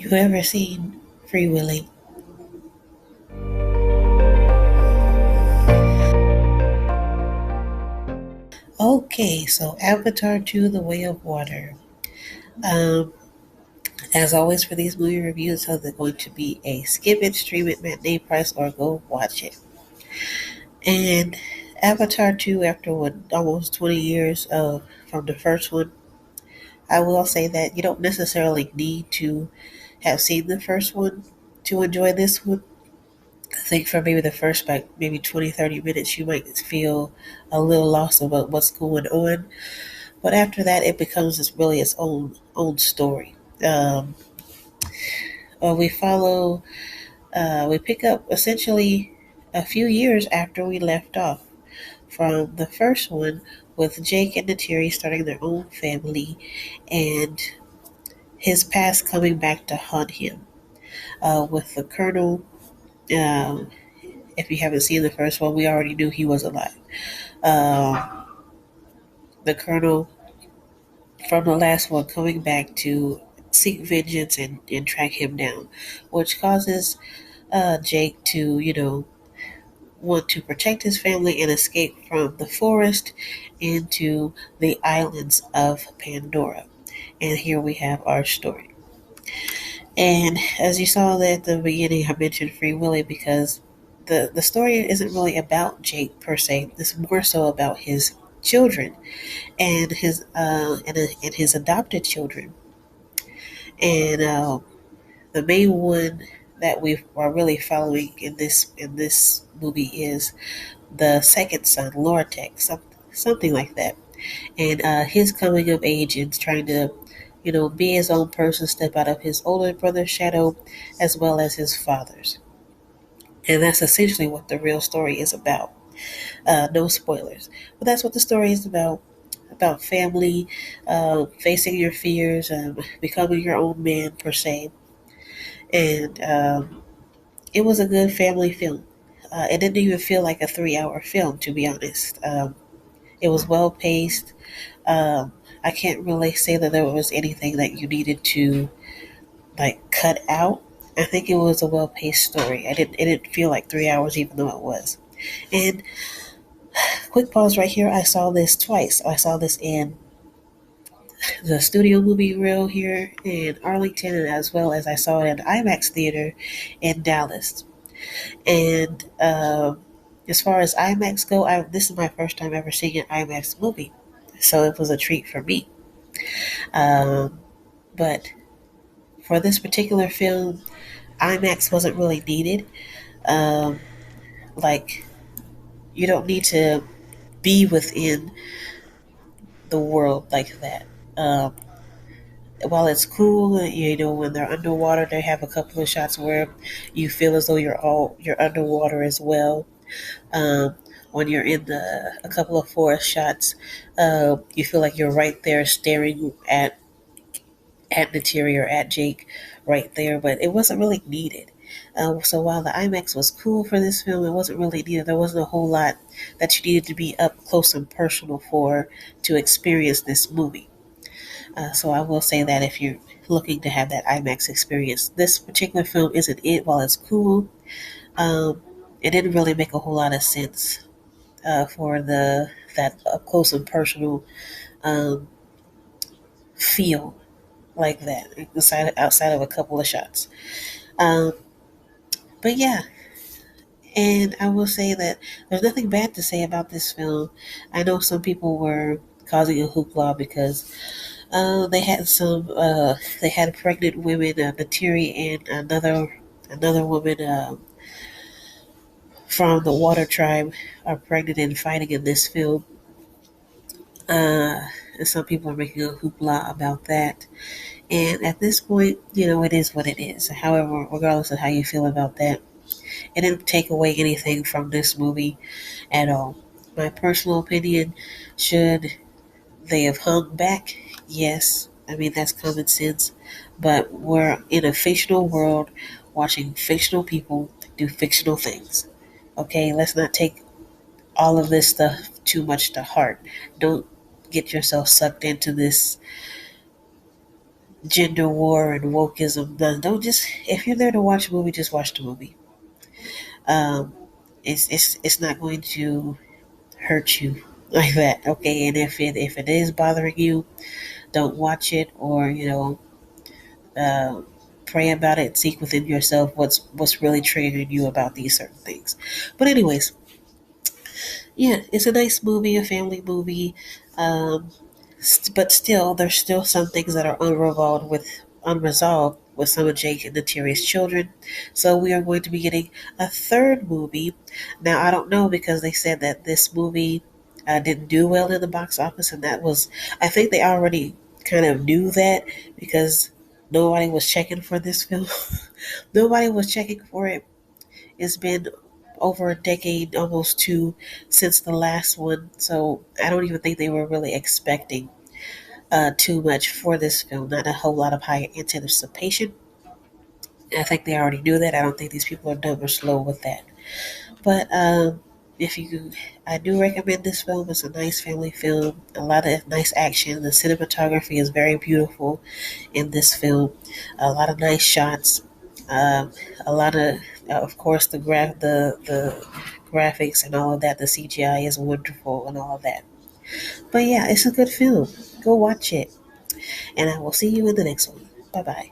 You ever seen Free Willy? Okay, so Avatar 2 The Way of Water. Um, as always for these movie reviews, so they're going to be a skip it, stream it, matinee price, or go watch it. And Avatar 2, after what, almost 20 years from the first one, I will say that you don't necessarily need to have seen the first one to enjoy this one. I think for maybe the first like maybe 20, 30 minutes you might feel a little lost about what's going on. But after that it becomes really its own story. We follow we pick up essentially a few years after we left off from the first one with Jake and Natiri starting their own family and his past coming back to haunt him. With the Colonel, um, if you haven't seen the first one, we already knew he was alive. Um, the Colonel from the last one coming back to seek vengeance and track him down, which causes Jake to, want to protect his family and escape from the forest into the islands of Pandora. And here we have our story. And as you saw at the beginning, I mentioned Free Willy because the story isn't really about Jake per se. It's more so about his children and his adopted children. And the main one that we are really following in this movie is the second son, Lortek, something like that, and his coming of age and trying to, be his own person, step out of his older brother's shadow, as well as his father's, and that's essentially what the real story is about. No spoilers, but that's what the story is about family, facing your fears, becoming your own man per se, and it was a good family film. It didn't even feel like a 3 hour film, to be honest. It was well paced. Um, I can't really say that there was anything that you needed to like cut out. I think it was a well paced story. It didn't feel like 3 hours, even though it was. And quick pause right here. I saw this twice. I saw this in the studio movie reel here in Arlington, and as well as I saw it in IMAX theater in Dallas. And as far as IMAX go, this is my first time ever seeing an IMAX movie, so it was a treat for me. Um, but for this particular film, IMAX wasn't really needed. Um, like you don't need to be within the world like that. While it's cool, when they're underwater, they have a couple of shots where you feel as though you're underwater as well. Um, when you're in a couple of forest shots, you feel like you're right there staring at Natiri or at Jake right there, but it wasn't really needed. So while the IMAX was cool for this film, it wasn't really needed. There wasn't a whole lot that you needed to be up close and personal for to experience this movie. So I will say that if you're looking to have that IMAX experience, this particular film isn't it. While it's cool, um, it didn't really make a whole lot of sense for the that up close and personal um, feel like that outside of a couple of shots. Um, but yeah, and I will say that there's nothing bad to say about this film. I know some people were causing a hoopla because they had pregnant women, Natiri and another woman from the Water Tribe are pregnant and fighting in this film. And some people are making a hoopla about that. And at this point, it is what it is. However, regardless of how you feel about that, it didn't take away anything from this movie at all. My personal opinion, should they have hung back? Yes. I mean, that's common sense. But we're in a fictional world watching fictional people do fictional things. Okay, let's not take all of this stuff too much to heart. Don't get yourself sucked into this gender war and wokeism. No, don't just if you're there to watch a movie, just watch the movie. Um, it's not going to hurt you like that, okay? And if it is bothering you, don't watch it, or uh, pray about it, seek within yourself what's really triggering you about these certain things. But anyways, yeah, it's a nice movie, a family movie. Um, but still, there's still some things that are unresolved with some of Jake and Natiri's children. So we are going to be getting a third movie. Now I don't know because they said that this movie didn't do well in the box office, and that was I think they already kind of knew that because nobody was checking for this film. Nobody was checking for it. It's been over a decade, almost two, since the last one. So I don't even think they were really expecting too much for this film. Not a whole lot of high anticipation. I think they already knew that. I don't think these people are dumb or slow with that. But if you, I do recommend this film. It's a nice family film. A lot of nice action. The cinematography is very beautiful in this film. A lot of nice shots. Um, a lot of course, the graphics and all of that. The CGI is wonderful and all of that. But yeah, it's a good film. Go watch it, and I will see you in the next one. Bye bye.